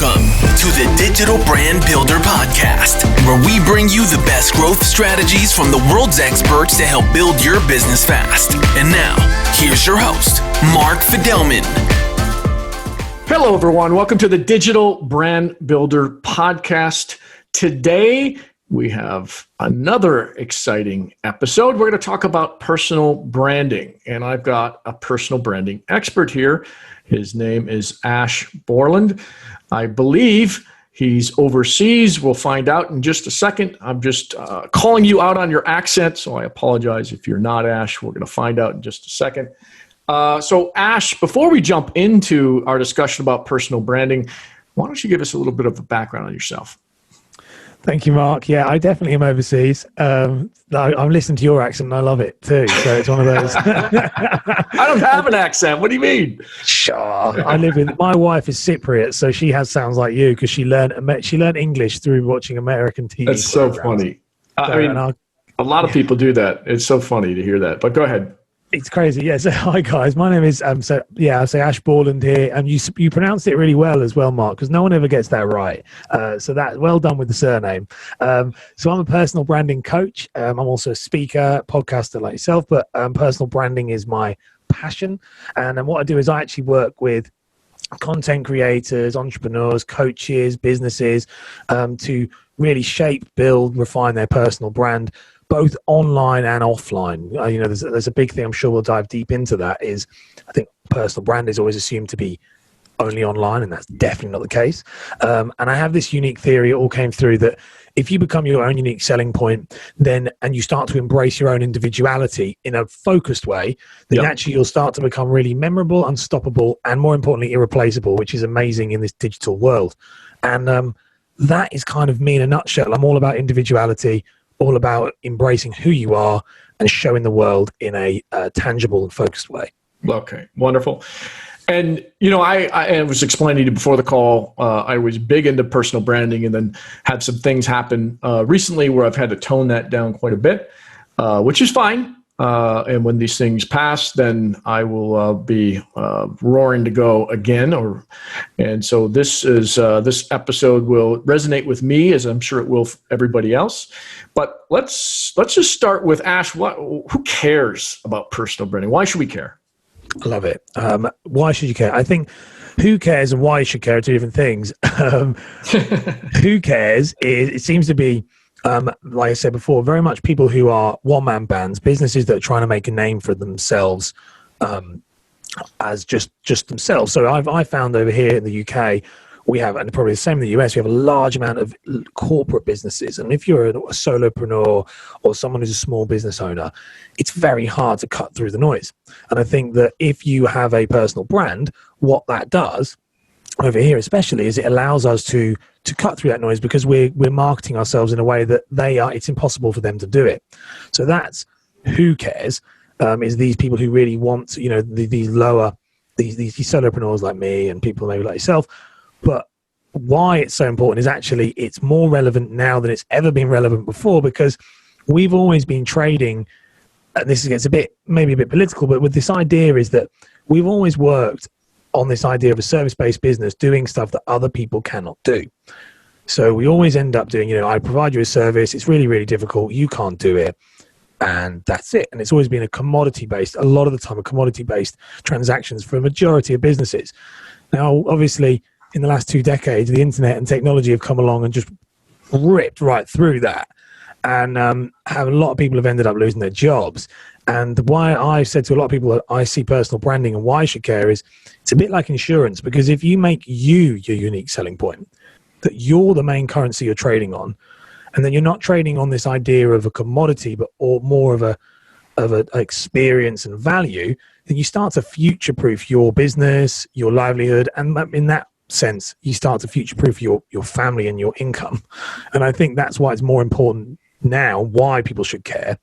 Welcome to the Digital Brand Builder Podcast, where we bring you the best growth strategies from the world's experts to help build your business fast. And now, here's your host, Mark Fidelman. Hello, everyone. Welcome to the Digital Brand Builder Podcast. Today, we have another exciting episode. We're going to talk about personal branding, and I've got a personal branding expert here. His name is Ash Borland. I believe he's overseas. We'll find out in just a second. I'm just calling you out on your accent, so I apologize if you're not Ash. We're going to find out in just a second. So Ash, before we jump into our discussion about personal branding, why don't you give us a little bit of a background on yourself? Thank you, Mark. Yeah, I definitely am overseas. I'm listening to your accent and I love it too. So it's one of those. I don't have an accent. What do you mean? Sure. My wife is Cypriot, so she sounds like you because she learned English through watching American TV. That's so funny. I mean, a lot of people do that. It's so funny to hear that. But go ahead. It's crazy. Yeah. So hi guys, my name is I say Ash Borland here, and you pronounced it really well as well, Mark, because no one ever gets that right. So that well done with the surname. So I'm a personal branding coach. I'm also a speaker, podcaster like yourself, but personal branding is my passion. And what I do is I actually work with content creators, entrepreneurs, coaches, businesses to really shape, build, refine their personal brand, both online and offline. There's a big thing, I'm sure we'll dive deep into that, is I think personal brand is always assumed to be only online, and that's definitely not the case. And I have this unique theory, it all came through, that if you become your own unique selling point, and you start to embrace your own individuality in a focused way, then actually you'll start to become really memorable, unstoppable, and more importantly, irreplaceable, which is amazing in this digital world. And that is kind of me in a nutshell. I'm all about individuality, all about embracing who you are and showing the world in a tangible and focused way. Okay, wonderful. And, I was explaining to you before the call, I was big into personal branding and then had some things happen recently where I've had to tone that down quite a bit, which is fine. And when these things pass, then I will be roaring to go again. And so this episode will resonate with me, as I'm sure it will for everybody else. But let's just start with Ash. Who cares about personal branding? Why should we care? I love it. Why should you care? I think who cares and why you should care are two different things. Who cares is, it seems to be, like I said before, very much people who are one-man bands, businesses that are trying to make a name for themselves as just themselves. So I found over here in the UK, we have, and probably the same in the US, we have a large amount of corporate businesses. And if you're a solopreneur or someone who's a small business owner, it's very hard to cut through the noise. And I think that if you have a personal brand, what that does over here especially is it allows us to cut through that noise, because we're marketing ourselves in a way that it's impossible for them to do it. So that's who cares, is these people who really want, these solopreneurs like me and people maybe like yourself. But why it's so important is actually it's more relevant now than it's ever been relevant before, because we've always been trading, and this gets maybe a bit political, but with this idea is that we've always worked on this idea of a service-based business doing stuff that other people cannot do. So we always end up doing, I provide you a service, it's really, really difficult, you can't do it, and that's it. And it's always been a commodity-based, a lot of the time, a commodity-based transactions for a majority of businesses. Now, obviously, in the last 2 decades, the internet and technology have come along and just ripped right through that. And a lot of people have ended up losing their jobs. And why I've said to a lot of people that I see personal branding and why I should care is it's a bit like insurance, because if you make you your unique selling point, that you're the main currency you're trading on, and then you're not trading on this idea of a commodity, but or more of a experience and value, then you start to future-proof your business, your livelihood, and in that sense, you start to future-proof your family and your income. And I think that's why it's more important now, why people should care.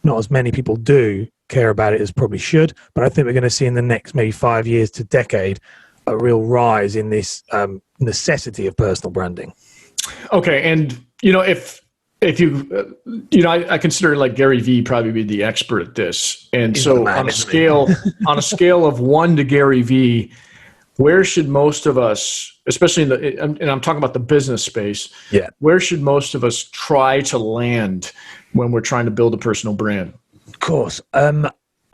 Not as many people do care about it as probably should, but I think we're going to see in the next maybe 5 years to decade a real rise in this necessity of personal branding. Okay, and if you I consider like Gary Vee probably be the expert at this, and he's so on a scale of 1 to Gary Vee, where should most of us, especially and I'm talking about the business space, where should most of us try to land when we're trying to build a personal brand? Of course.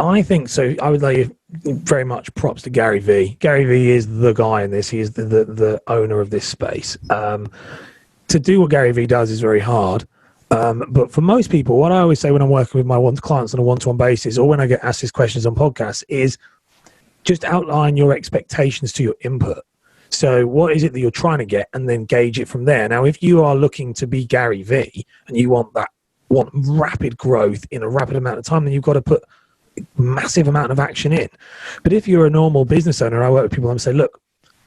I think so. I would like very much props to Gary Vee. Gary Vee is the guy in this. He is the owner of this space. To do what Gary Vee does is very hard. But for most people, what I always say when I'm working with my clients on a one-to-one basis, or when I get asked these questions on podcasts, is just outline your expectations to your input. So what is it that you're trying to get, and then gauge it from there. Now, if you are looking to be Gary Vee and you want rapid growth in a rapid amount of time, then you've got to put massive amount of action in. But if you're a normal business owner, I work with people and say, look,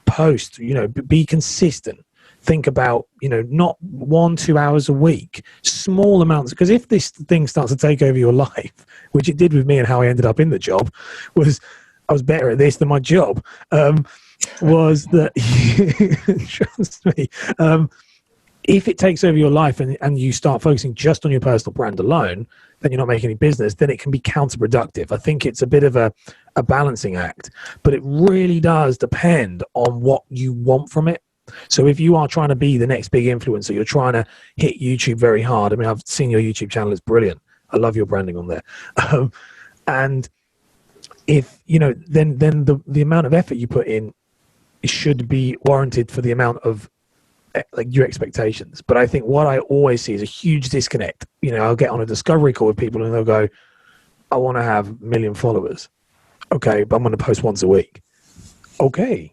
post, be consistent. Think about, not 1-2 hours a week, small amounts. Because if this thing starts to take over your life, which it did with me and how I ended up in the job, was I was better at this than my job, was that, trust me, if it takes over your life and you start focusing just on your personal brand alone, then you're not making any business, then it can be counterproductive. I think it's a bit of a balancing act, but it really does depend on what you want from it. So if you are trying to be the next big influencer, you're trying to hit YouTube very hard. I mean, I've seen your YouTube channel. It's brilliant. I love your branding on there. And if, then the amount of effort you put in should be warranted for the amount of your expectations. But I think what I always see is a huge disconnect. I'll get on a discovery call with people and they'll go, I want to have 1 million followers. Okay, but I'm going to post once a week. Okay.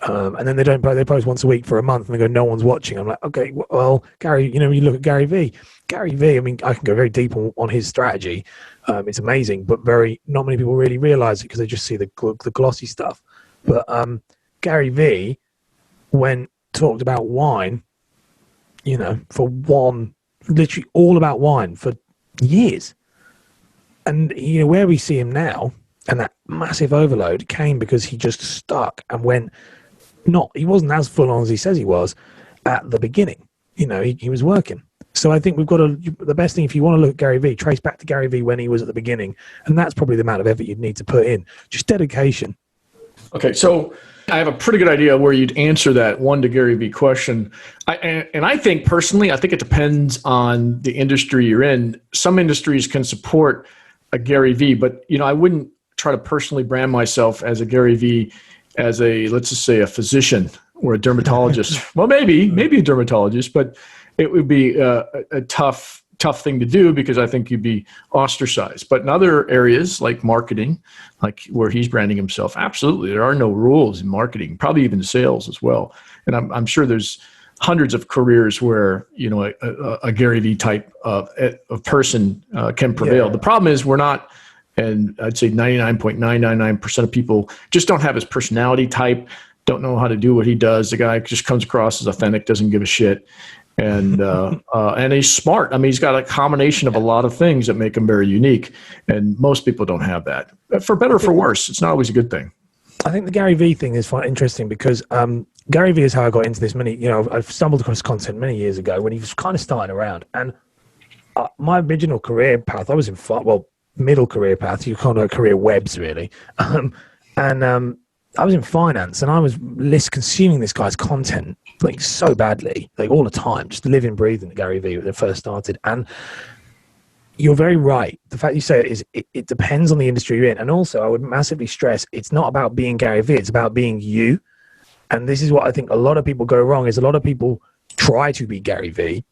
And then they post once a week for a month and they go, no one's watching. I'm like, okay, well, Gary, you look at Gary Vee. Gary Vee, I mean, I can go very deep on his strategy. It's amazing, but not many people really realize it because they just see the glossy stuff. But Gary Vee, when talked about wine, literally all about wine for years. And, where we see him now, and that massive overload came because he just stuck and he wasn't as full on as he says he was at the beginning. He was working. So I think we've got the best thing, if you want to look at Gary Vee, trace back to Gary Vee when he was at the beginning. And that's probably the amount of effort you'd need to put in. Just dedication. Okay, so I have a pretty good idea where you'd answer that one to Gary Vee question. I think personally, I think it depends on the industry you're in. Some industries can support a Gary Vee, but I wouldn't try to personally brand myself as a Gary Vee, as let's just say a physician or a dermatologist. Well, maybe a dermatologist, but it would be a tough thing to do because I think you'd be ostracized. But in other areas like marketing, like where he's branding himself, absolutely, there are no rules in marketing, probably even sales as well. And I'm sure there's hundreds of careers where a Gary Vee type of person can prevail. Yeah. The problem is we're not. And I'd say 99.999% of people just don't have his personality type, don't know how to do what he does. The guy just comes across as authentic, doesn't give a shit. And and he's smart. I mean, he's got a combination of a lot of things that make him very unique. And most people don't have that. For better or for worse, it's not always a good thing. I think the Gary Vee thing is interesting because Gary Vee is how I got into this I've stumbled across content many years ago when he was kind of starting around. And my original career path, I was in middle career path, you call it career webs really, and I was in finance and I was consuming this guy's content like so badly, like all the time, just living, breathing Gary Vee when it first started. And you're very right. The fact you say it is it depends on the industry you're in. And also I would massively stress it's not about being Gary Vee, it's about being you. And this is what I think a lot of people go wrong, is a lot of people try to be Gary Vee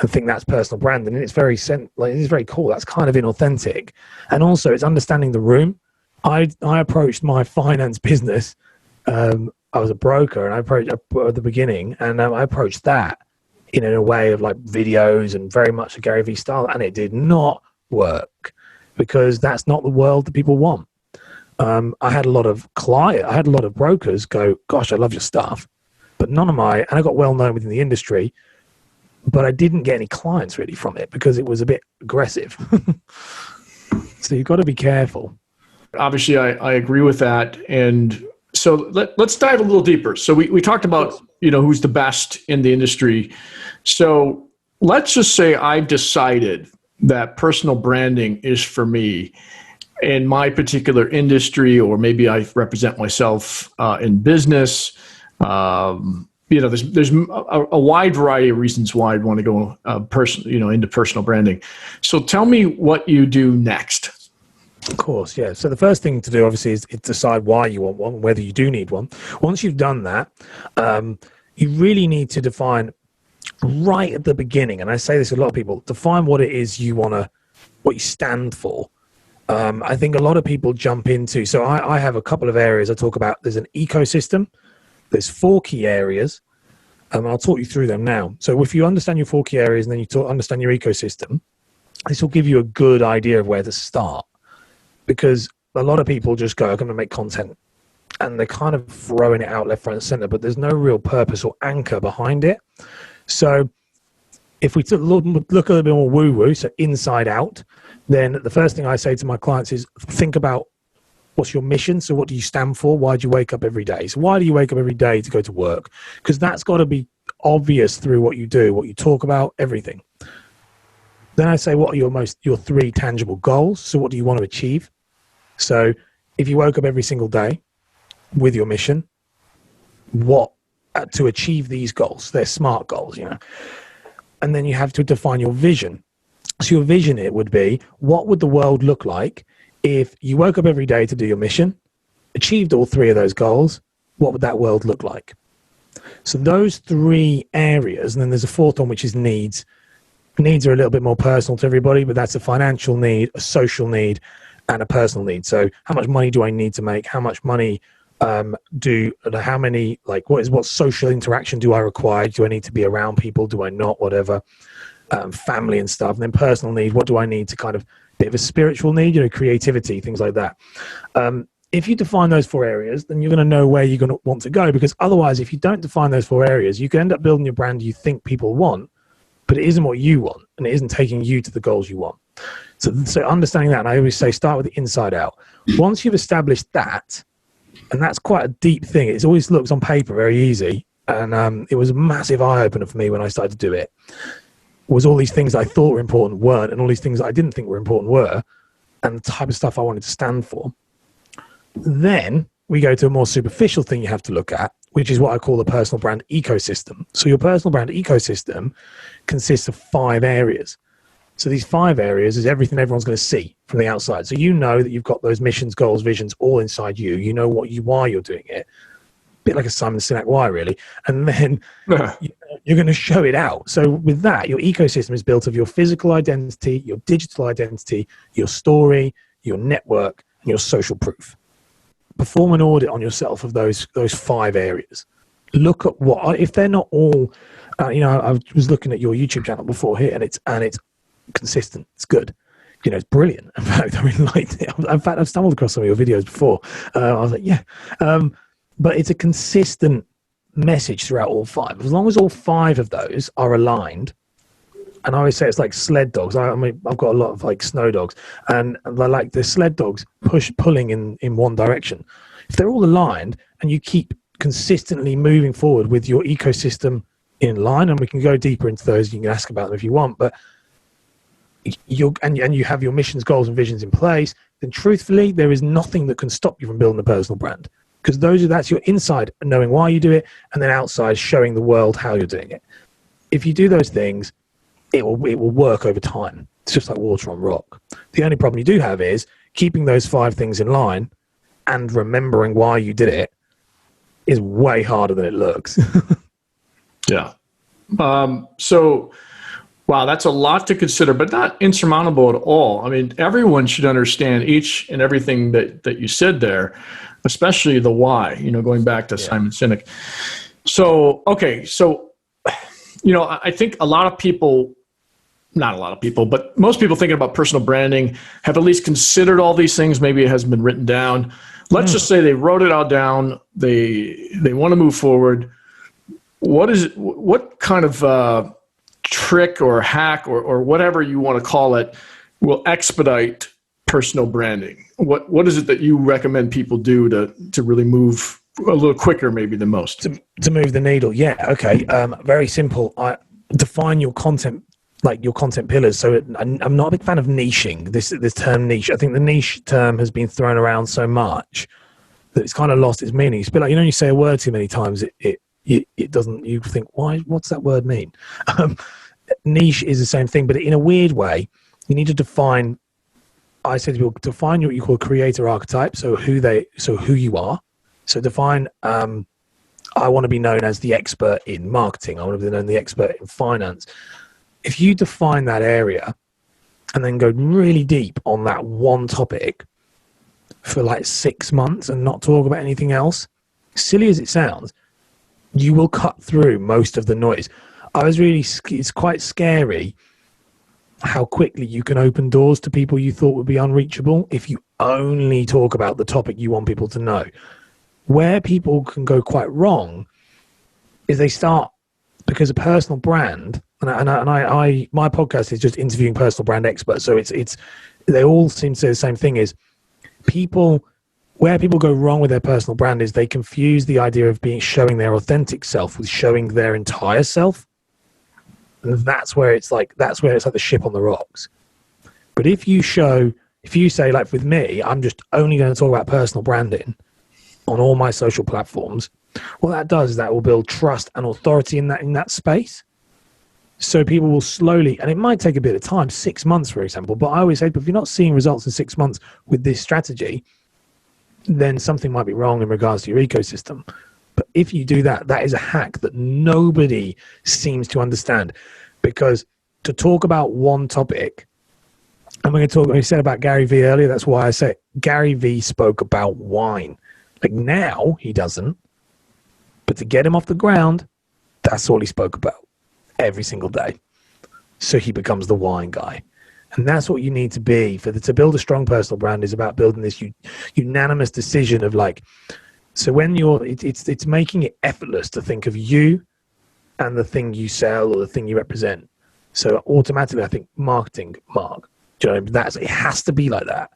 and think that's personal branding, and it's very it's very cool. That's kind of inauthentic. And also, it's understanding the room. I approached my finance business. I was a broker, and I approached at the beginning, and I approached that in a way of like videos and very much a Gary Vee style, and it did not work because that's not the world that people want. I had a lot of brokers go, "Gosh, I love your stuff," but and I got well known within the industry. But I didn't get any clients really from it because it was a bit aggressive. So you've got to be careful. Obviously, I agree with that. And so let's dive a little deeper. So we talked about, who's the best in the industry. So let's just say I've decided that personal branding is for me. in my particular industry, or maybe I represent myself in business. There's a wide variety of reasons why I'd want to go into personal branding. So tell me what you do next. Of course, yeah. So the first thing to do, obviously, is decide why you want one, whether you do need one. Once you've done that, you really need to define right at the beginning, and I say this to a lot of people, define what it is what you stand for. I think a lot of people jump into, so I have a couple of areas I talk about. There's an ecosystem. There's 4 key areas. I'll talk you through them now. So if you understand your 4 key areas and then you understand your ecosystem, this will give you a good idea of where to start. Because a lot of people just go, I'm going to make content. And they're kind of throwing it out left, right, and center, but there's no real purpose or anchor behind it. So if we look a little bit more woo-woo, so inside out, then the first thing I say to my clients is think about what's your mission. So what do you stand for? Why do you wake up every day? So why do you wake up every day to go to work? Because that's got to be obvious through what you do, what you talk about, everything. Then I say, what are your 3 tangible goals? So what do you want to achieve? So if you woke up every single day with your mission, what to achieve these goals? They're SMART goals, And then you have to define your vision. So your vision, it would be, what would the world look like if you woke up every day to do your mission, achieved all 3 of those goals? What would that world look like? So those 3 areas, and then there's a 4th one, which is needs. Needs are a little bit more personal to everybody, but that's a financial need, a social need, and a personal need. So how much money do I need to make? How much money what social interaction do I require? Do I need to be around people? Do I not? Whatever. Family and stuff. And then personal need, what do I need to kind of, bit of a spiritual need, creativity, things like that. If you define those 4 areas, then you're going to know where you're going to want to go, because otherwise, if you don't define those 4 areas, you can end up building your brand you think people want, but it isn't what you want, and it isn't taking you to the goals you want. So understanding that, and I always say start with the inside out. Once you've established that, and that's quite a deep thing. It always looks on paper very easy, and it was a massive eye-opener for me when I started to do it. Was all these things I thought were important weren't, and all these things I didn't think were important were, and the type of stuff I wanted to stand for. Then we go to a more superficial thing you have to look at, which is what I call the personal brand ecosystem. So your personal brand ecosystem consists of 5 areas. So these 5 areas is everything everyone's going to see from the outside. So you know that you've got those missions, goals, visions all inside you. You know why you're doing it. A bit like a Simon Sinek why, really. And then you're going to show it out. So with that, your ecosystem is built of your physical identity, your digital identity, your story, your network, and your social proof. Perform an audit on yourself of those 5 areas. Look at if they're not all. I was looking at your YouTube channel before here, and it's consistent. It's good. It's brilliant. In fact, I really liked it. In fact, I've stumbled across some of your videos before. I was like, yeah. But it's a consistent message throughout all 5. As long as all 5 of those are aligned, and I always say it's like sled dogs. I mean, I've got a lot of snow dogs, and they're like the sled dogs pulling in one direction. If they're all aligned and you keep consistently moving forward with your ecosystem in line, and we can go deeper into those, you can ask about them if you want, but you have your missions, goals, and visions in place, then truthfully, there is nothing that can stop you from building a personal brand, because that's your inside, knowing why you do it, and then outside, showing the world how you're doing it. If you do those things, it will work over time. It's just like water on rock. The only problem you do have is keeping those 5 things in line and remembering why you did it is way harder than it looks. Yeah. So, wow, that's a lot to consider, but not insurmountable at all. I mean, everyone should understand each and everything that you said there, especially the why, going back to Simon Sinek. So, okay. So, I think not a lot of people, but most people thinking about personal branding have at least considered all these things. Maybe it hasn't been written down. Let's just say they wrote it all down. They want to move forward. What kind of trick or hack or whatever you want to call it will expedite personal branding? What is it that you recommend people do to really move a little quicker maybe than most? To move the needle? Yeah. Okay. Very simple. Define your content like your content pillars. So I'm not a big fan of niching, this term niche. I think the niche term has been thrown around so much that it's kind of lost its meaning. It's a bit like, you say a word too many times, it doesn't, you think, what's that word mean? Niche is the same thing, but in a weird way, you need to define, I say to people, define what you call creator archetype. So who you are. So define, I want to be known as the expert in marketing. I want to be known the expert in finance. If you define that area and then go really deep on that one topic for like 6 months and not talk about anything else, silly as it sounds, you will cut through most of the noise. It's quite scary how quickly you can open doors to people you thought would be unreachable if you only talk about the topic you want people to know. Where people can go quite wrong is they start, because a personal brand, and my podcast is just interviewing personal brand experts, so it's they all seem to say the same thing, is where people go wrong with their personal brand is they confuse the idea of showing their authentic self with showing their entire self. And that's where it's like the ship on the rocks. But if you say, like with me, I'm just only going to talk about personal branding on all my social platforms, what that does is that will build trust and authority in that space. So people will slowly, and it might take a bit of time, 6 months, for example, but I always say, but if you're not seeing results in 6 months with this strategy, then something might be wrong in regards to your ecosystem. But if you do that, that is a hack that nobody seems to understand. Because to talk about one topic, I'm going to talk, we said about Gary Vee earlier, that's why I say Gary Vee spoke about wine. Like now he doesn't, but to get him off the ground, that's all he spoke about every single day. So he becomes the wine guy. And that's what you need to be to build a strong personal brand, is about building this unanimous decision of like, so when it's making it effortless to think of you and the thing you sell or the thing you represent. So automatically, I think marketing, Mark, do you know, it has to be like that.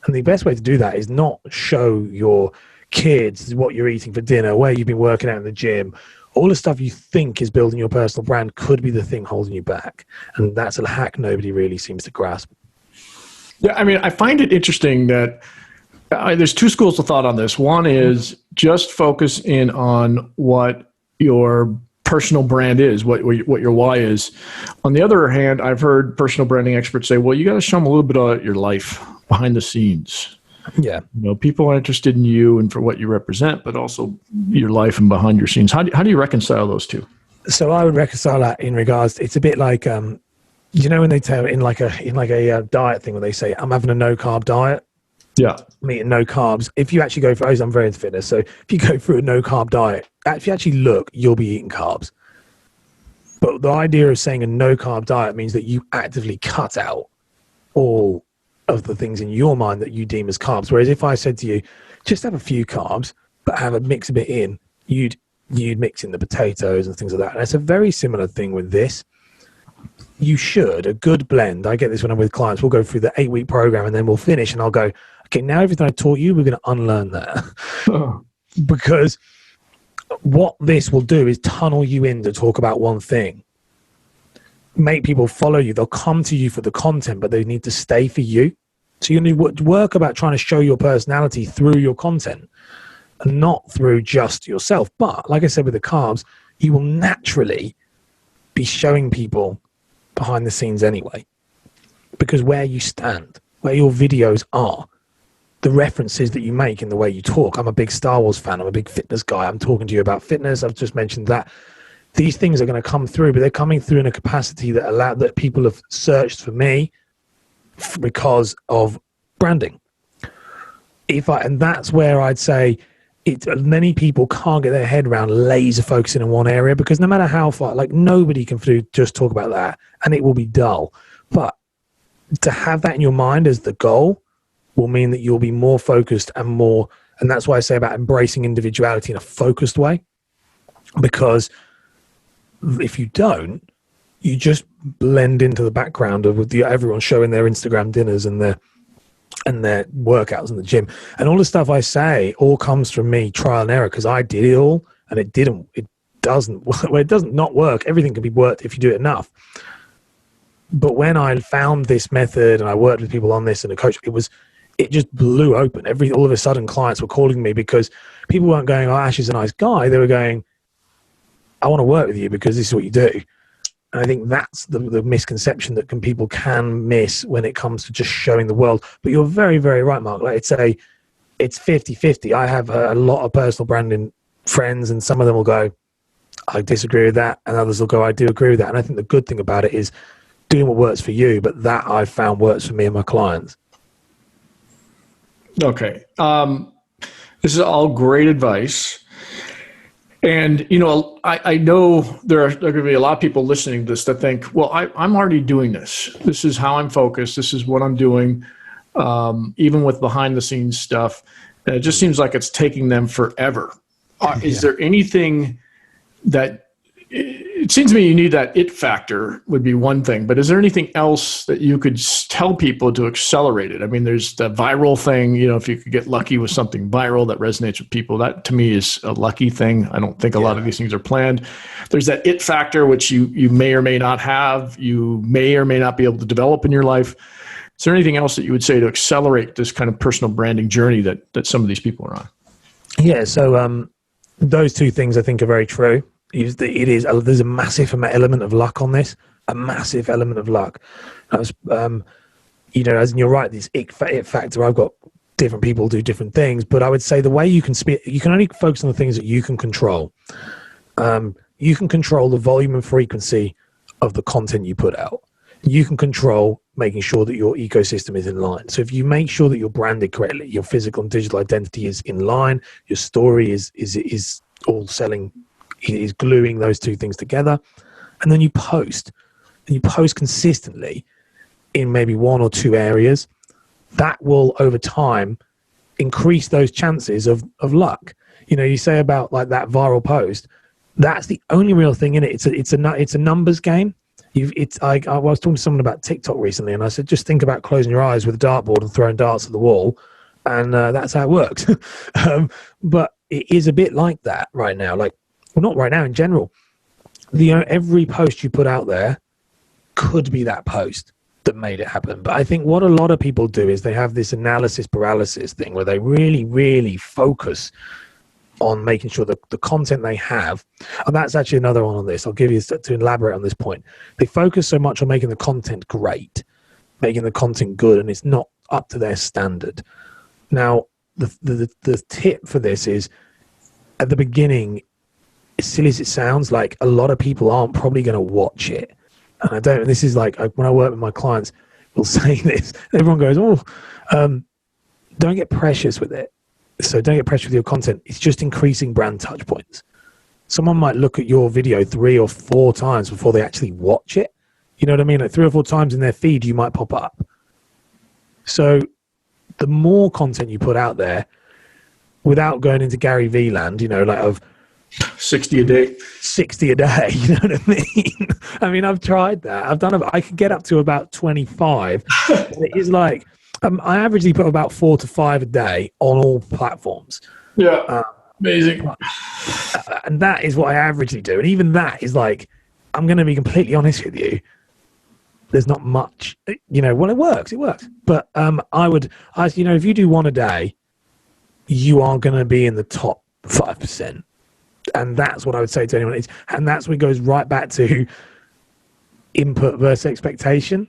And the best way to do that is not show your kids what you're eating for dinner, where you've been working out in the gym. All the stuff you think is building your personal brand could be the thing holding you back. And that's a hack nobody really seems to grasp. Yeah, I mean, I find it interesting that there's two schools of thought on this. One is just focus in on what your personal brand is, what your why is. On the other hand, I've heard personal branding experts say, well, you got to show them a little bit of your life behind the scenes. Yeah. People are interested in you and for what you represent, but also your life and behind your scenes. How do you reconcile those two? So I would reconcile that in regards, it's a bit like, when they tell in like a diet thing where they say, I'm having a no carb diet. Yeah. I'm eating no carbs. If you actually go for, I'm very into fitness. So if you go through a no carb diet, if you actually look, you'll be eating carbs. But the idea of saying a no carb diet means that you actively cut out all of the things in your mind that you deem as carbs. Whereas if I said to you, just have a few carbs, but mix a bit in, you'd mix in the potatoes and things like that. And it's a very similar thing with this. A good blend. I get this when I'm with clients. We'll go through the 8-week program and then we'll finish and I'll go, okay, now everything I taught you, we're going to unlearn that. Because what this will do is tunnel you in to talk about one thing. Make people follow you. They'll come to you for the content, but they need to stay for you. So you need to work about trying to show your personality through your content and not through just yourself. But like I said with the carbs, you will naturally be showing people behind the scenes anyway, because where you stand, where your videos are, the references that you make in the way you talk. I'm a big Star Wars fan. I'm a big fitness guy. I'm talking to you about fitness. I've just mentioned that. These things are going to come through, but they're coming through in a capacity that people have searched for me because of branding. And that's where I'd say many people can't get their head around laser focusing in one area, because no matter how far, like nobody can just talk about that and it will be dull. But to have that in your mind as the goal will mean that you'll be more focused and that's why I say about embracing individuality in a focused way, because if you don't, you just blend into the background of everyone showing their Instagram dinners and their workouts in the gym. And all the stuff I say all comes from me, trial and error, because I did it all and it doesn't not work. Everything can be worked if you do it enough. But when I found this method and I worked with people on this and a coach, it just blew open. All of a sudden clients were calling me because people weren't going, oh, Ash is a nice guy. They were going, I want to work with you because this is what you do. And I think that's the misconception that people can miss when it comes to just showing the world. But you're very, very right, Mark. Like it's 50-50. I have a lot of personal branding friends, and some of them will go, I disagree with that. And others will go, I do agree with that. And I think the good thing about it is doing what works for you, but that I've found works for me and my clients. Okay. This is all great advice. And, I know there are going to be a lot of people listening to this that think, well, I'm already doing this. This is how I'm focused. This is what I'm doing. Even with behind the scenes stuff, it just seems like it's taking them forever. Is there anything that it seems to me you need that it factor would be one thing, but is there anything else that you could tell people to accelerate it? I mean, there's the viral thing, if you could get lucky with something viral that resonates with people, that to me is a lucky thing. I don't think a lot of these things are planned. There's that it factor, which you may or may not have, you may or may not be able to develop in your life. Is there anything else that you would say to accelerate this kind of personal branding journey that some of these people are on? Yeah. So those two things I think are very true. There's a massive element of luck on this, a massive element of luck. As you're right, this it factor, I've got different people do different things, but I would say the way you can only focus on the things that you can control. You can control the volume and frequency of the content you put out. You can control making sure that your ecosystem is in line. So if you make sure that you're branded correctly, your physical and digital identity is in line, your story is all selling, is gluing those two things together, and then you post consistently in maybe one or two areas, that will over time increase those chances of luck. You say about like that viral post, that's the only real thing in it. It's a numbers game. I was talking to someone about TikTok recently, and I said, just think about closing your eyes with a dartboard and throwing darts at the wall, and that's how it works. But it is a bit like that right now. Well, not right now in general. Every post you put out there could be that post that made it happen. But I think what a lot of people do is they have this analysis paralysis thing where they really, really focus on making sure that the content they have, and that's actually another one on this. I'll give you to elaborate on this point. They focus so much on making the content great, making the content good, and it's not up to their standard. Now, the tip for this is at the beginning, as silly as it sounds, like a lot of people aren't probably going to watch it. And this is like when I work with my clients, we'll say this, everyone goes, don't get precious with it. So don't get pressure with your content. It's just increasing brand touch points. Someone might look at your video 3 or 4 times before they actually watch it. You know what I mean? Like 3 or 4 times in their feed, you might pop up. So the more content you put out there, without going into Gary Vee land, of 60 a day. 60 a day, you know what I mean? I mean, I've tried that. I could get up to about 25. It is like, I averagely put about 4 to 5 a day on all platforms. Yeah, amazing. And that is what I averagely do. And even that is like, I'm going to be completely honest with you. There's not much, well, it works. But if you do one a day, you are going to be in the top 5%. And that's what I would say to anyone. And that's what goes right back to input versus expectation.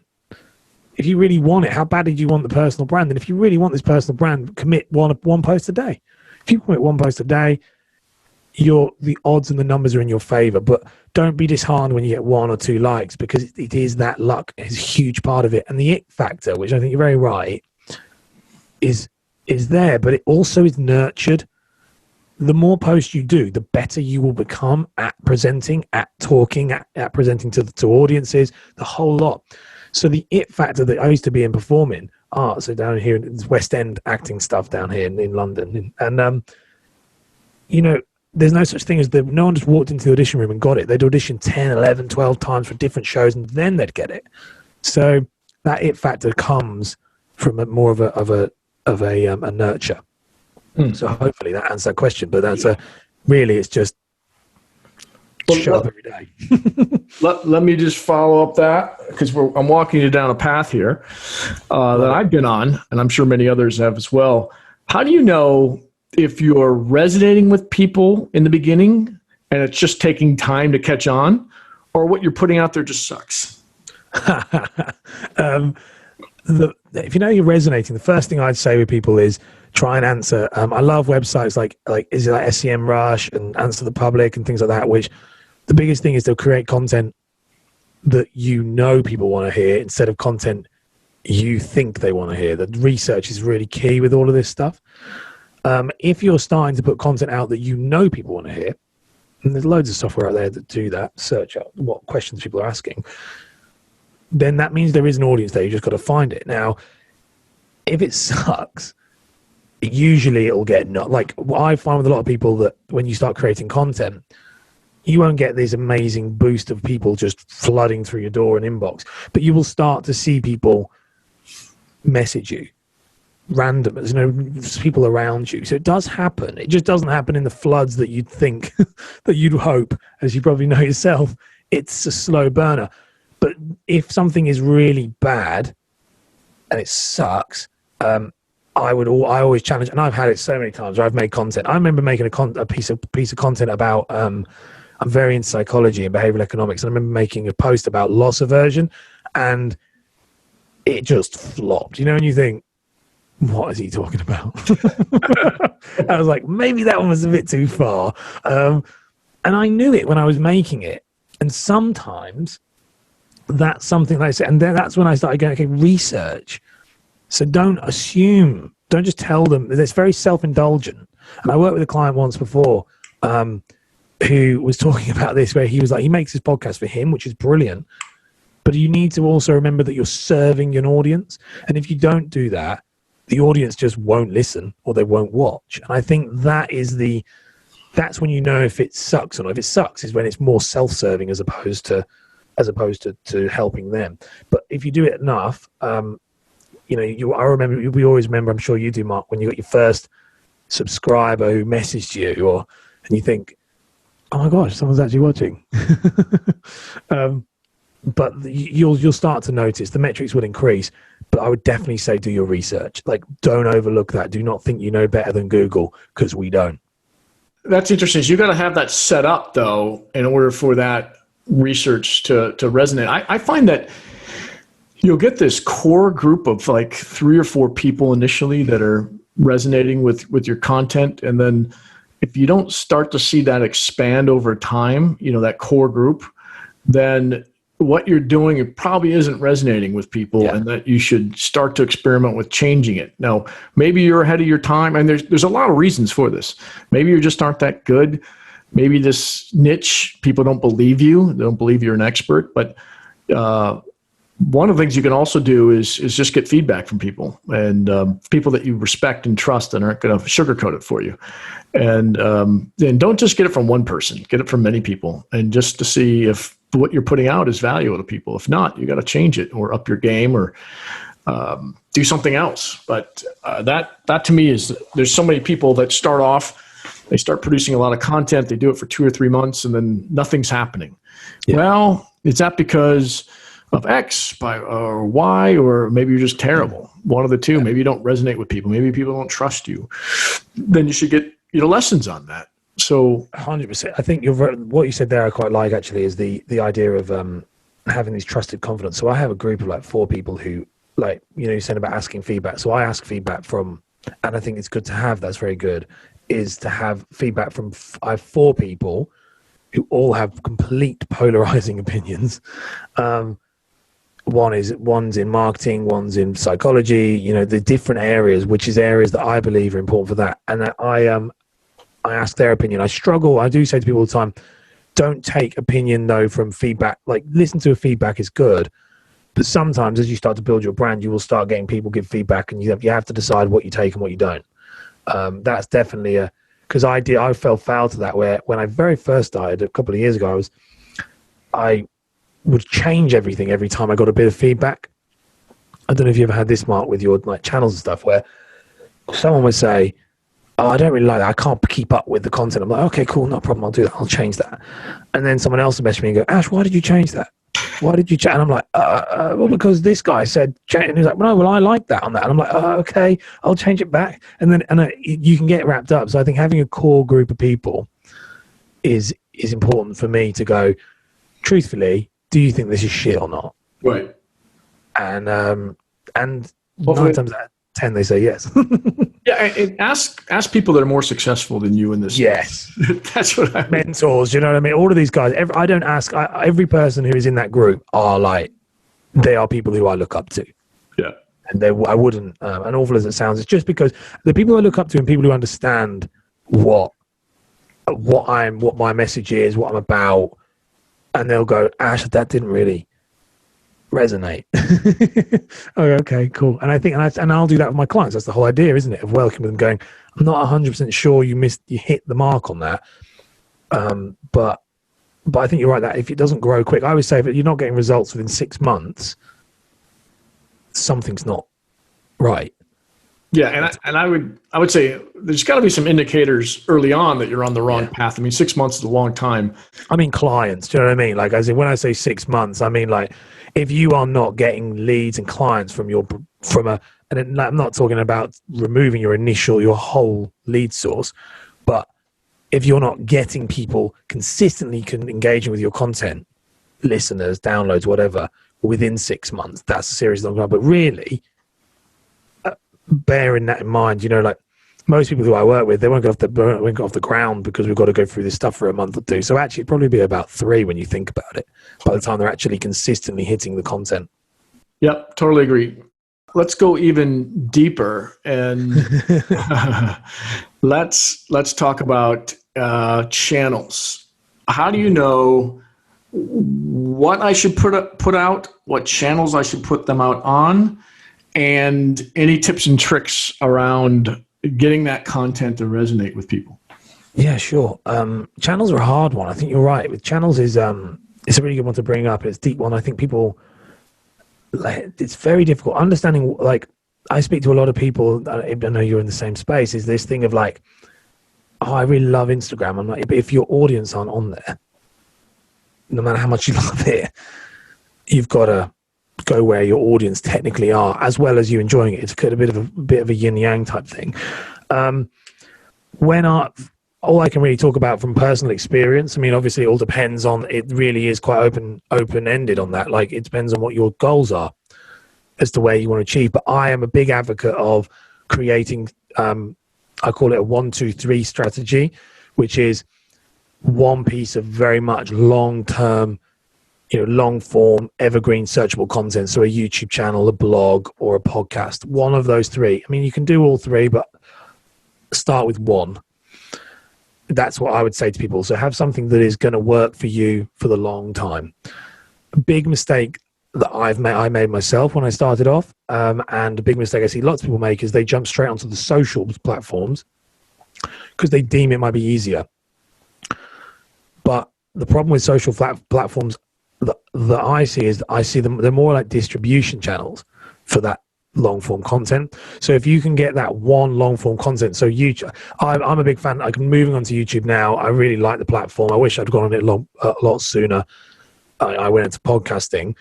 If you really want it, how bad did you want the personal brand? And if you really want this personal brand, commit one post a day. If you commit one post a day, the odds and the numbers are in your favor. But don't be disheartened when you get 1 or 2 likes, because it is that luck is a huge part of it. And the it factor, which I think you're very right, is there, but it also is nurtured. The more posts you do, the better you will become at presenting, at talking, at presenting to audiences, the whole lot. So the it factor that I used to be in performing arts, so down here in West End acting stuff down here in London, and there's no such thing as no one just walked into the audition room and got it. They'd audition 10, 11, 12 times for different shows, and then they'd get it. So that it factor comes from more of a nurture. So hopefully that answers that question. But it's just show up every day. Let me just follow up that, because I'm walking you down a path here that I've been on, and I'm sure many others have as well. How do you know if you're resonating with people in the beginning and it's just taking time to catch on, or what you're putting out there just sucks? If you know you're resonating, the first thing I'd say with people is try and answer. I love websites like is it like SEMrush and Answer the Public and things like that, which the biggest thing is they'll create content that you know people want to hear instead of content you think they want to hear. The research is really key with all of this stuff. If you're starting to put content out that you know people want to hear, and there's loads of software out there that do that, search out what questions people are asking, then that means there is an audience there. You just got to find it. Now, if it sucks, usually it'll get like what I find with a lot of people, that when you start creating content, you won't get this amazing boost of people just flooding through your door and inbox, but you will start to see people message you random, people around you. So it does happen. It just doesn't happen in the floods that you'd think, that you'd hope, as you probably know yourself. It's a slow burner. But if something is really bad and it sucks, I always challenge, and I've had it so many times where I've made content. I remember making a piece of content about, I'm very into psychology and behavioral economics, and I remember making a post about loss aversion, and it just flopped, and you think, what is he talking about? I was like, maybe that one was a bit too far. And I knew it when I was making it. And sometimes that's something like I said, and then that's when I started going, okay, research. So don't assume, don't just tell them. It's very self-indulgent. And I worked with a client once before who was talking about this, where he was like, he makes this podcast for him, which is brilliant. But you need to also remember that you're serving an audience. And if you don't do that, the audience just won't listen or they won't watch. And I think that's when you know if it sucks or not. If it sucks is when it's more self-serving as opposed to helping them. But if you do it enough, I remember, we always remember, I'm sure you do, Mark, when you got your first subscriber who messaged you, and you think, oh my gosh, someone's actually watching. But you'll start to notice the metrics will increase. But I would definitely say do your research. Like, don't overlook that. Do not think you know better than Google, because we don't. That's interesting. You got to have that set up, though, in order for that research to resonate. I find that you'll get this core group of like 3 or 4 people initially that are resonating with your content. And then if you don't start to see that expand over time, that core group, then what you're doing, it probably isn't resonating with people, and that you should start to experiment with changing it. Now, maybe you're ahead of your time, and there's a lot of reasons for this. Maybe you just aren't that good. Maybe this niche, people don't believe you. They don't believe you're an expert. But one of the things you can also do is just get feedback from people, and people that you respect and trust and aren't going to sugarcoat it for you. And don't just get it from one person. Get it from many people, and just to see if what you're putting out is valuable to people. If not, you got to change it or up your game or do something else. But that to me is, there's so many people that start off, they start producing a lot of content, they do it for 2 or 3 months, and then nothing's happening. Yeah. Well, is that because of X or Y, or maybe you're just terrible? One of the two. Maybe you don't resonate with people. Maybe people don't trust you. Then you should get lessons on that. So 100%. I think what you said there I quite like, actually, is the idea of having these trusted confidence. So I have a group of like 4 people who, like, you said about asking feedback. So I ask feedback from, and I think it's good to have, that's very good, is to have feedback from, I have 4 people who all have complete polarizing opinions. One's in marketing, one's in psychology, the different areas, which is areas that I believe are important for that. And I ask their opinion. I do say to people all the time, don't take opinion though from feedback. Like, listen to a feedback is good, but sometimes as you start to build your brand, you will start getting people give feedback, and you have to decide what you take and what you don't. That's definitely because I fell foul to that, where when I very first started a couple of years ago, I would change everything every time I got a bit of feedback. I don't know if you ever had this, Mark, with your like channels and stuff, where someone would say, oh, I don't really like that. I can't keep up with the content. I'm like, okay, cool, no problem. I'll do that. I'll change that. And then someone else will message me and go, Ash, why did you change that? Why did you change? And I'm like, well, because this guy said, and he's like, well, I like that on that. And I'm like, okay, I'll change it back. And then you can get wrapped up. So I think having a core group of people is important for me to go, truthfully, do you think this is shit or not? Right. And 9 times out of 10, they say yes. Yeah, and ask people that are more successful than you in this. Yes. That's what I mean. Mentors, you know what I mean? All of these guys, I don't ask, every person who is in that group are like, they are people who I look up to. Yeah. And I wouldn't, and awful as it sounds, it's just because the people I look up to and people who understand what my message is, what I'm about, and they'll go, Ash, that didn't really resonate. Oh, okay, cool. And I think, and I'll do that with my clients. That's the whole idea, isn't it? Of welcoming them, going, I'm not 100% sure you hit the mark on that. But I think you're right that if it doesn't grow quick, I always say if you're not getting results within 6 months, something's not right. Yeah, and I would say there's got to be some indicators early on that you're on the wrong path. I mean, 6 months is a long time. I mean, clients. Do you know what I mean? Like, as in when I say 6 months, I mean like if you are not getting leads and clients from and I'm not talking about removing your whole lead source, but if you're not getting people consistently engaging with your content, listeners, downloads, whatever, within 6 months, that's a serious long time. But really, bearing that in mind, you know, like most people who I work with, they won't go off the ground because we've got to go through this stuff for a month or two. So actually, it'd probably be about 3 when you think about it, by the time they're actually consistently hitting the content. Yep, totally agree. Let's go even deeper and let's talk about channels. How do you know what I should put out, what channels I should put them out on, and any tips and tricks around getting that content to resonate with people? Yeah, sure. Channels are a hard one. I think you're right. With channels it's a really good one to bring up. It's a deep one. I think people, it's very difficult understanding. Like, I speak to a lot of people, I know you're in the same space, is this thing of like, oh, I really love Instagram. I'm like, but if your audience aren't on there, no matter how much you love it, you've got to go where your audience technically are, as well as you enjoying it. It's a bit of a yin yang type thing. All I can really talk about from personal experience, I mean, obviously it all depends on, it really is quite open-ended on that. Like, it depends on what your goals are as to where you want to achieve. But I am a big advocate of creating, I call it a 1-2-3 strategy, which is one piece of very much long-term, long form, evergreen, searchable content. So a YouTube channel, a blog, or a podcast. One of those 3. I mean, you can do all 3, but start with one. That's what I would say to people. So have something that is going to work for you for the long time. A big mistake that I made myself when I started off, and a big mistake I see lots of people make, is they jump straight onto the social platforms because they deem it might be easier. But the problem with social platforms that I see is they're more like distribution channels for that long form content. So if you can get that one long form content, so YouTube, I'm a big fan. I'm moving on to YouTube now. I really like the platform. I wish I'd gone on it a lot sooner. I went into podcasting,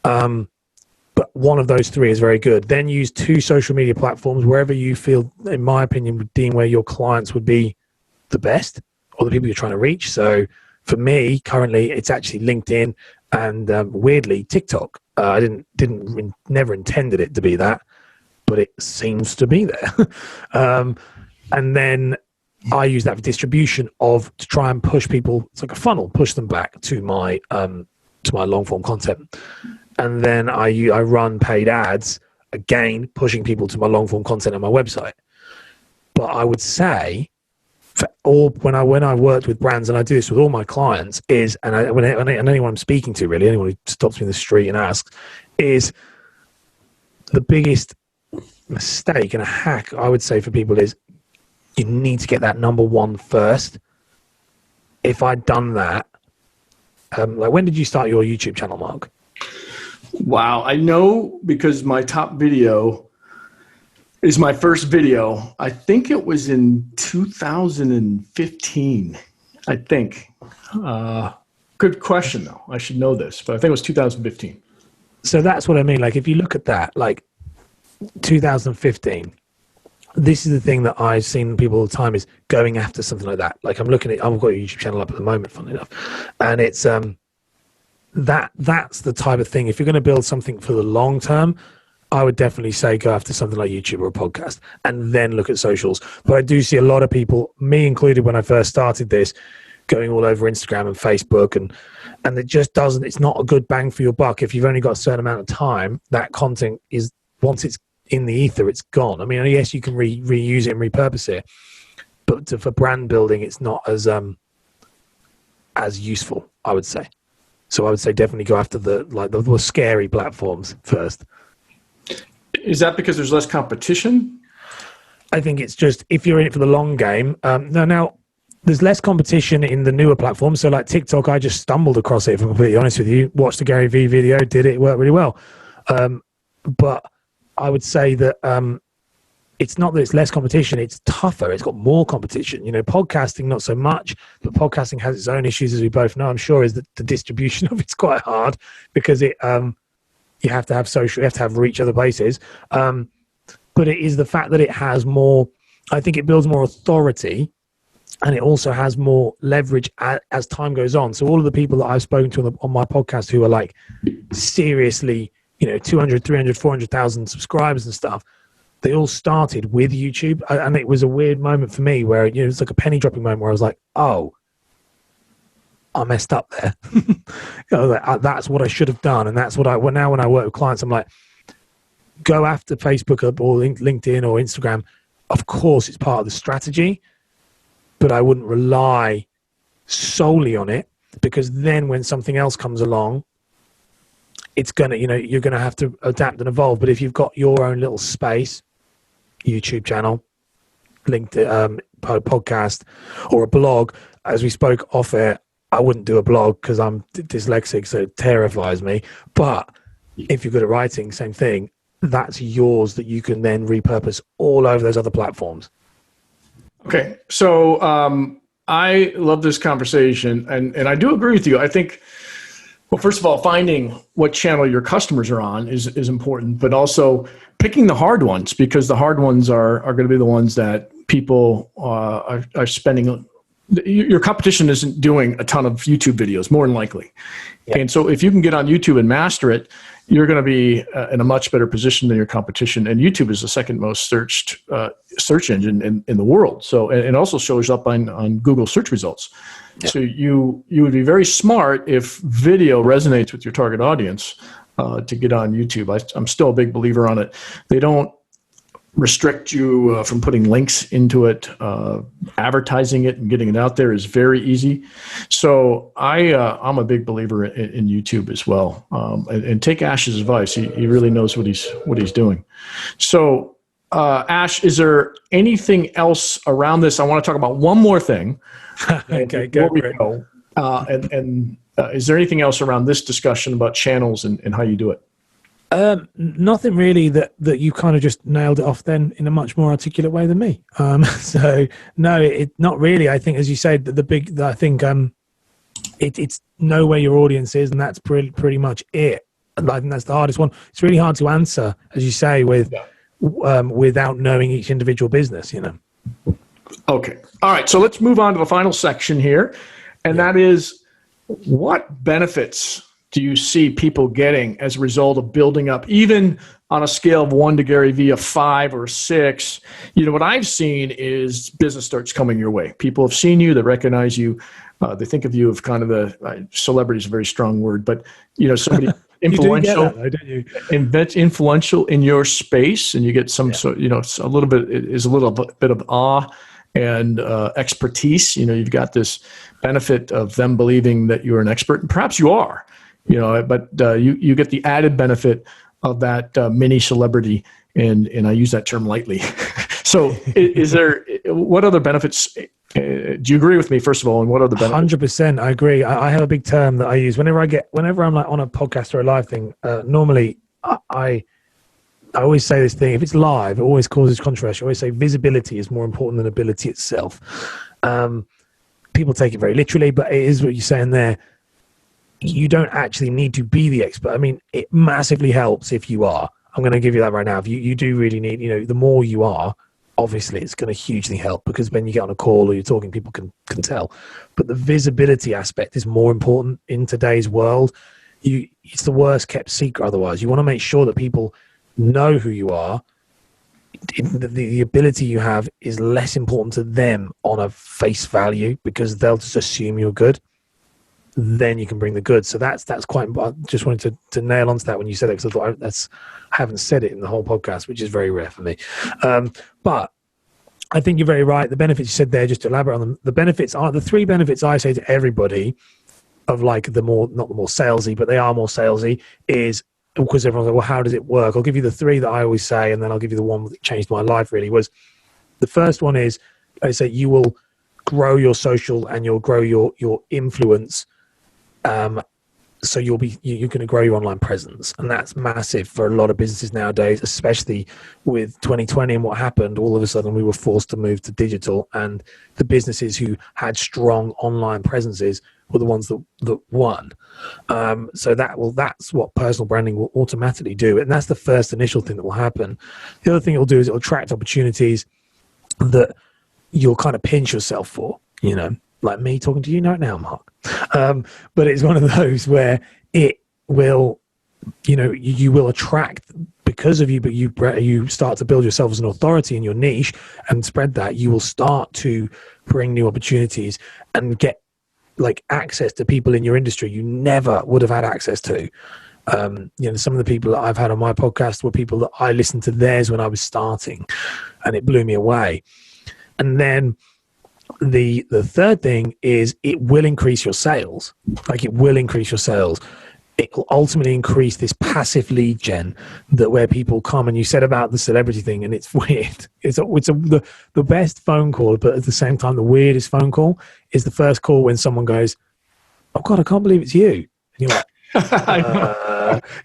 but one of those 3 is very good. Then use 2 social media platforms wherever you feel, in my opinion, would deem where your clients would be the best, or the people you're trying to reach. So for me, currently, it's actually LinkedIn and weirdly TikTok. I never intended it to be that, but it seems to be there. And then I use that for distribution to try and push people. It's like a funnel, push them back to my long form content. And then I run paid ads, again, pushing people to my long form content on my website. But I would say, when I worked with brands, and I do this with all my clients, and anyone I'm speaking to, really, anyone who stops me in the street and asks, is the biggest mistake and a hack I would say for people is you need to get that number 1 first. If I'd done that, like, when did you start your YouTube channel, Mark? Wow, I know, because my top video is my first video. I think it was in 2015, I think. Good question, though. I should know this, but I think it was 2015. So that's what I mean. Like, if you look at that, like 2015, this is the thing that I've seen people all the time is going after something like that. Like, I've got a YouTube channel up at the moment, funnily enough. And it's that's the type of thing. If you're going to build something for the long term, I would definitely say go after something like YouTube or a podcast and then look at socials. But I do see a lot of people, me included when I first started this, going all over Instagram and Facebook, and it just doesn't, it's not a good bang for your buck. If you've only got a certain amount of time, that content is, once it's in the ether, it's gone. I mean, yes, you can reuse it and repurpose it, but for brand building, it's not as useful, I would say. So I would say definitely go after the scary platforms first. Is that because there's less competition? I think it's just, if you're in it for the long game. Now, there's less competition in the newer platforms. So like TikTok, I just stumbled across it, if I'm completely honest with you. Watched the Gary Vee video, did it, worked really well. But I would say that it's not that it's less competition, it's tougher. It's got more competition. You know, podcasting, not so much, but podcasting has its own issues, as we both know, I'm sure, is that the distribution of it's quite hard because it you have to have social, you have to have reach other places. But it is the fact that it has more, I think it builds more authority, and it also has more leverage as time goes on. So all of the people that I've spoken to on my podcast who are like seriously, 200, 300, 400,000 subscribers and stuff, they all started with YouTube. And it was a weird moment for me where, it's like a penny dropping moment where I was like, oh, I messed up there. That's what I should have done. And that's what now when I work with clients, I'm like, go after Facebook or LinkedIn or Instagram. Of course, it's part of the strategy, but I wouldn't rely solely on it, because then when something else comes along, it's going to, you're going to have to adapt and evolve. But if you've got your own little space, YouTube channel, LinkedIn, podcast, or a blog, as we spoke off air, I wouldn't do a blog because I'm dyslexic, so it terrifies me. But if you're good at writing, same thing, that's yours that you can then repurpose all over those other platforms. Okay. So I love this conversation, and I do agree with you. I think, well, first of all, finding what channel your customers are on is important, but also picking the hard ones, because the hard ones are going to be the ones that people are spending. Your competition isn't doing a ton of YouTube videos, more than likely. Yeah. And so if you can get on YouTube and master it, you're going to be in a much better position than your competition. And YouTube is the second most searched search engine in the world. So, and it also shows up on Google search results. Yeah. So you would be very smart if video resonates with your target audience to get on YouTube. I'm still a big believer on it. They don't restrict you from putting links into it. Advertising it and getting it out there is very easy. So I'm a big believer in YouTube as well. And take Ash's advice. He really knows what he's doing. So Ash, is there anything else around this? I want to talk about one more thing. Okay, go. Is there anything else around this discussion about channels and how you do it? Nothing really that you kind of just nailed it off then in a much more articulate way than me. So no, not really. I think, as you said, it's know where your audience is, and that's pretty much it. I think that's the hardest one. It's really hard to answer, as you say, without knowing each individual business, Okay. All right. So let's move on to the final section here. And that is, what benefits do you see people getting as a result of building up, even on a scale of 1 to Gary Vee, of 5 or 6? What I've seen is business starts coming your way. People have seen you, they recognize you. They think of you as kind of celebrity is a very strong word, but somebody influential, influential in your space, and you get some a little bit of awe and expertise. You've got this benefit of them believing that you're an expert, and perhaps you are. But you get the added benefit of that mini celebrity, and I use that term lightly. So, what other benefits? Do you agree with me, first of all, and what other benefits? 100%, I agree. I have a big term that I use whenever I'm like on a podcast or a live thing. Normally, I always say this thing, if it's live, it always causes controversy. I always say visibility is more important than ability itself. People take it very literally, but it is what you're saying there. You don't actually need to be the expert. I mean, it massively helps if you are. I'm going to give you that right now. If you do really need, the more you are, obviously it's going to hugely help, because when you get on a call or you're talking, people can tell. But the visibility aspect is more important in today's world. It's the worst kept secret otherwise. You want to make sure that people know who you are. The ability you have is less important to them on a face value, because they'll just assume you're good. Then you can bring the good. So that's quite. I just wanted to nail onto that when you said it, because I thought I haven't said it in the whole podcast, which is very rare for me. But I think you're very right. The benefits you said there, just to elaborate on them, the benefits are the three benefits I say to everybody of like not the more salesy, but they are more salesy, is because everyone's like, well, how does it work? I'll give you the three that I always say, and then I'll give you the one that changed my life really. Was the first one is, I say, you will grow your social and you'll grow your influence. So you're going to grow your online presence, and that's massive for a lot of businesses nowadays, especially with 2020 and what happened. All of a sudden we were forced to move to digital, and the businesses who had strong online presences were the ones that won. So that's what personal branding will automatically do, and that's the first initial thing that will happen. The other thing it will do is it will attract opportunities that you'll kind of pinch yourself for, like me talking to you right now, Mark. But it's one of those where it will, you will attract because of you, but you start to build yourself as an authority in your niche and spread that. You will start to bring new opportunities and get like access to people in your industry you never would have had access to. Some of the people that I've had on my podcast were people that I listened to theirs when I was starting, and it blew me away. And then the third thing is it will increase your sales. Like, it will increase your sales. It will ultimately increase this passive lead gen, that where people come, and you said about the celebrity thing, and it's weird. The best phone call, but at the same time, the weirdest phone call is the first call when someone goes, "Oh God, I can't believe it's you." And you're like,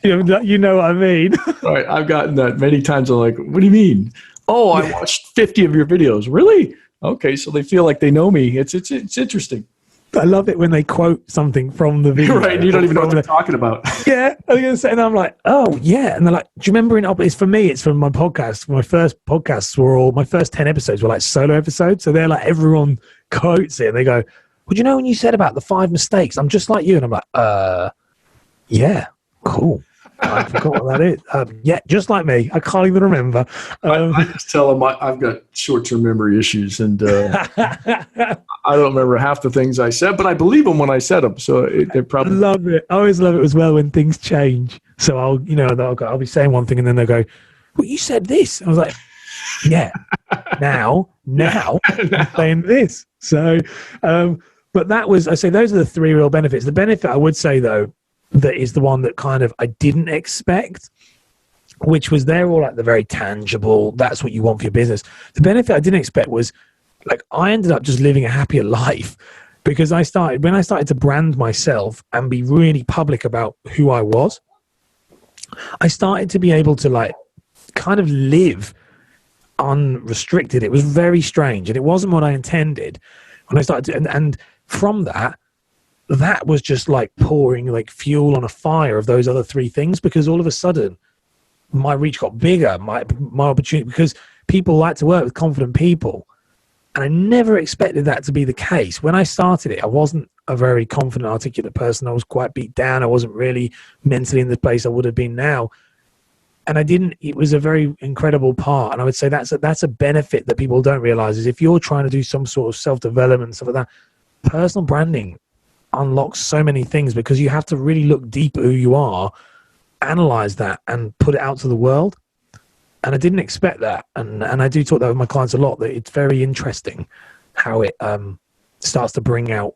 you know what I mean? Right. I've gotten that many times. I'm like, "What do you mean?" "Oh, I watched 50 of your videos." "Really?" Okay, so they feel like they know me. It's interesting. I love it when they quote something from the video. Right, and you don't even know what they're talking about. Yeah, I was going to say, and I'm like, oh, yeah. And they're like, do you remember it's for me, it's from my podcast. My first podcasts my first 10 episodes were like solo episodes. So they're like, everyone quotes it, and they go, well, do you know when you said about the 5 mistakes? I'm just like you. And I'm like, yeah, cool. I forgot what that is. Yeah, just like me. I can't even remember. I just tell them I've got short-term memory issues, and I don't remember half the things I said, but I believe them when I said them. So they're probably. I love it. I always love it as well when things change. So I'll be saying one thing, and then they'll go, "Well, you said this." I was like, "Yeah, now I'm saying this." So, but that was, I say, those are the 3 real benefits. The benefit I would say though, that is the one that kind of I didn't expect, which was they're all like the very tangible, that's what you want for your business. The benefit I didn't expect was, like, I ended up just living a happier life, because when I started to brand myself and be really public about who I was, I started to be able to like kind of live unrestricted. It was very strange, and it wasn't what I intended when I started to, and from that was just like pouring like fuel on a fire of those other 3 things, because all of a sudden my reach got bigger, my opportunity, because people like to work with confident people. And I never expected that to be the case. When I started it, I wasn't a very confident, articulate person. I was quite beat down. I wasn't really mentally in the place I would have been now. And it was a very incredible part. And I would say that's a benefit that people don't realize, is if you're trying to do some sort of self-development and stuff like that, personal branding unlocks so many things, because you have to really look deep at who you are, analyze that, and put it out to the world. And I didn't expect that. And I do talk that with my clients a lot, that it's very interesting how it starts to bring out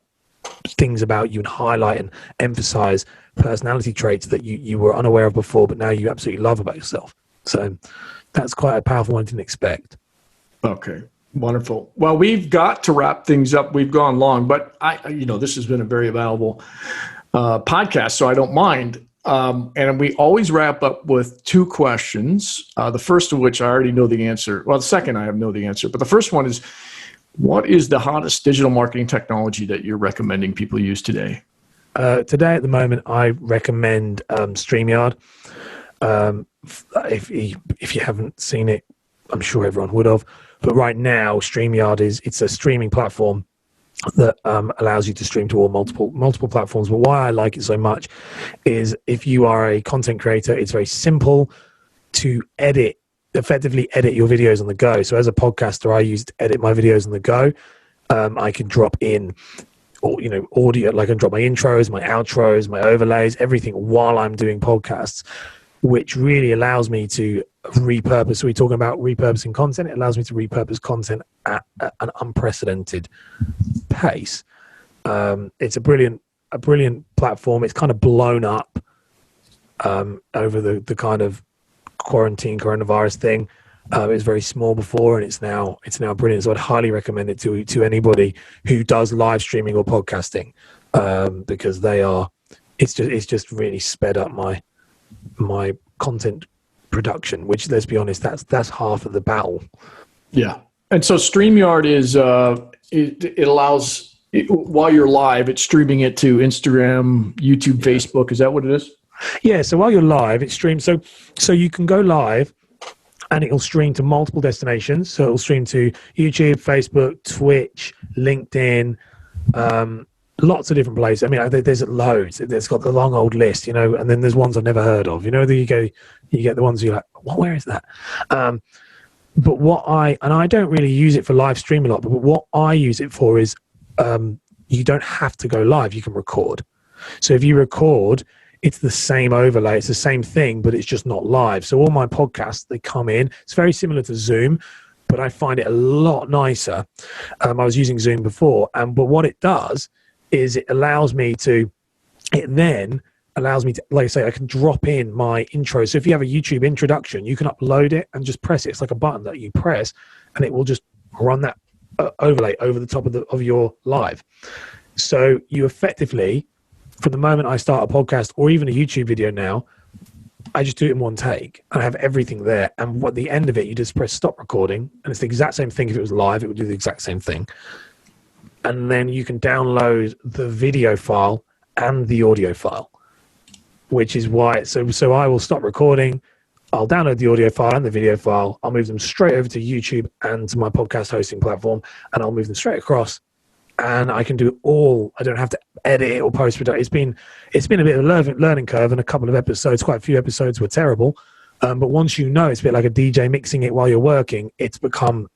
things about you and highlight and emphasize personality traits that you were unaware of before, but now you absolutely love about yourself. So that's quite a powerful one I didn't expect. Okay. Wonderful. Well, we've got to wrap things up. We've gone long, but this has been a very valuable podcast, so I don't mind. And we always wrap up with 2 questions. The first of which I already know the answer. Well, the second I know the answer. But the first one is, what is the hottest digital marketing technology that you're recommending people use today? Today, at the moment, I recommend StreamYard. If you haven't seen it, I'm sure everyone would have. But right now, StreamYard it's a streaming platform that allows you to stream to all multiple platforms. But why I like it so much is if you are a content creator, it's very simple to effectively edit your videos on the go. So as a podcaster, I use it to edit my videos on the go. I can drop in audio, like I can drop my intros, my outros, my overlays, everything while I'm doing podcasts, which really allows me to repurpose. So we're talking about repurposing content. It allows me to repurpose content at an unprecedented pace. It's a brilliant platform. It's kind of blown up over the kind of coronavirus thing. It was very small before, and it's now brilliant. So I'd highly recommend it to anybody who does live streaming or podcasting, because it's just really sped up my content production, which, let's be honest, that's half of the battle. Yeah. And so StreamYard is it allows, while you're live, it's streaming it to Instagram, YouTube, Facebook. Is that what it is? Yeah. So while you're live, it streams. So you can go live and it'll stream to multiple destinations. So it'll stream to YouTube, Facebook, Twitch, LinkedIn, lots of different places. I mean, there's loads. It's got the long old list, and then there's ones I've never heard of. You get the ones you're like, where is that? But I don't really use it for live stream a lot, but what I use it for is you don't have to go live. You can record. So if you record, it's the same overlay. It's the same thing, but it's just not live. So all my podcasts, they come in. It's very similar to Zoom, but I find it a lot nicer. I was using Zoom before, but what it does is it then allows me to, like I say, I can drop in my intro. So if you have a YouTube introduction, you can upload it and just press it. It's like a button that you press, and it will just run that overlay over the top of your live. So you effectively, from the moment I start a podcast or even a YouTube video now, I just do it in one take. I have everything there. And at the end of it, you just press stop recording. And it's the exact same thing. If it was live, it would do the exact same thing. And then you can download the video file and the audio file, which is why. So I will stop recording. I'll download the audio file and the video file. I'll move them straight over to YouTube and to my podcast hosting platform, and I'll move them straight across. And I can do all. I don't have to edit it or post production. It's been a bit of a learning curve, and a couple of episodes, quite a few episodes, were terrible. But once it's a bit like a DJ mixing it while you're working. It's become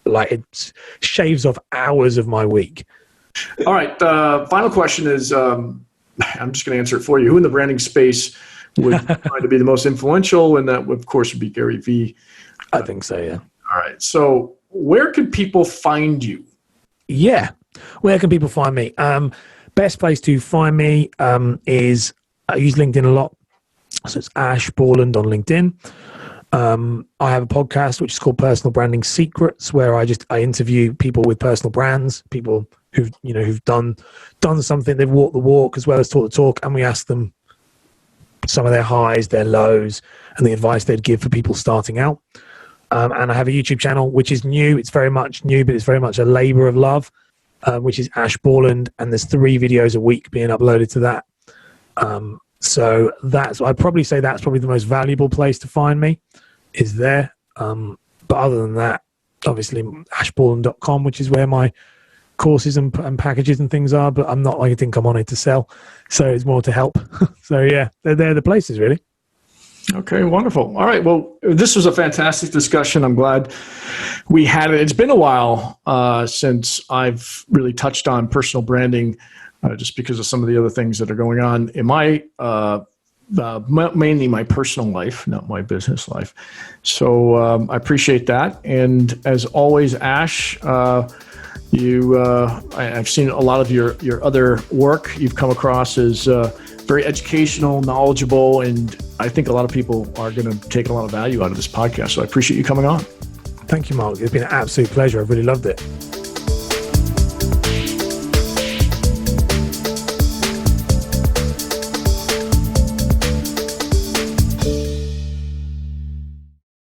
like it shaves off hours of my week. All right. Final question is, I'm just going to answer it for you. Who in the branding space would find to be the most influential? And that, of course, would be Gary Vee. I think so. Yeah. All right. So where can people find you? Yeah. Where can people find me? Best place to find me is, I use LinkedIn a lot. So it's Ash Borland on LinkedIn. I have a podcast which is called Personal Branding Secrets, where I interview people with personal brands, people who've done something, they've walked the walk as well as talked the talk, and we ask them some of their highs, their lows, and the advice they'd give for people starting out. And I have a YouTube channel which is new. It's very much new, but it's very much a labor of love. Which is Ash Borland, and there's 3 videos a week being uploaded to that. So I'd probably say that's probably the most valuable place to find me, is there. But other than that, obviously ashborland.com, which is where my courses and packages and things are, but I think I'm on it to sell. So it's more to help. So yeah, they're the places really. Okay, wonderful. All right. Well, this was a fantastic discussion. I'm glad we had it. It's been a while since I've really touched on personal branding, just because of some of the other things that are going on in my, mainly my personal life, not my business life. So I appreciate that. And as always, Ash, I've seen a lot of your other work. You've come across as very educational, knowledgeable, and I think a lot of people are going to take a lot of value out of this podcast. So I appreciate you coming on. Thank you, Mark. It's been an absolute pleasure. I've really loved it.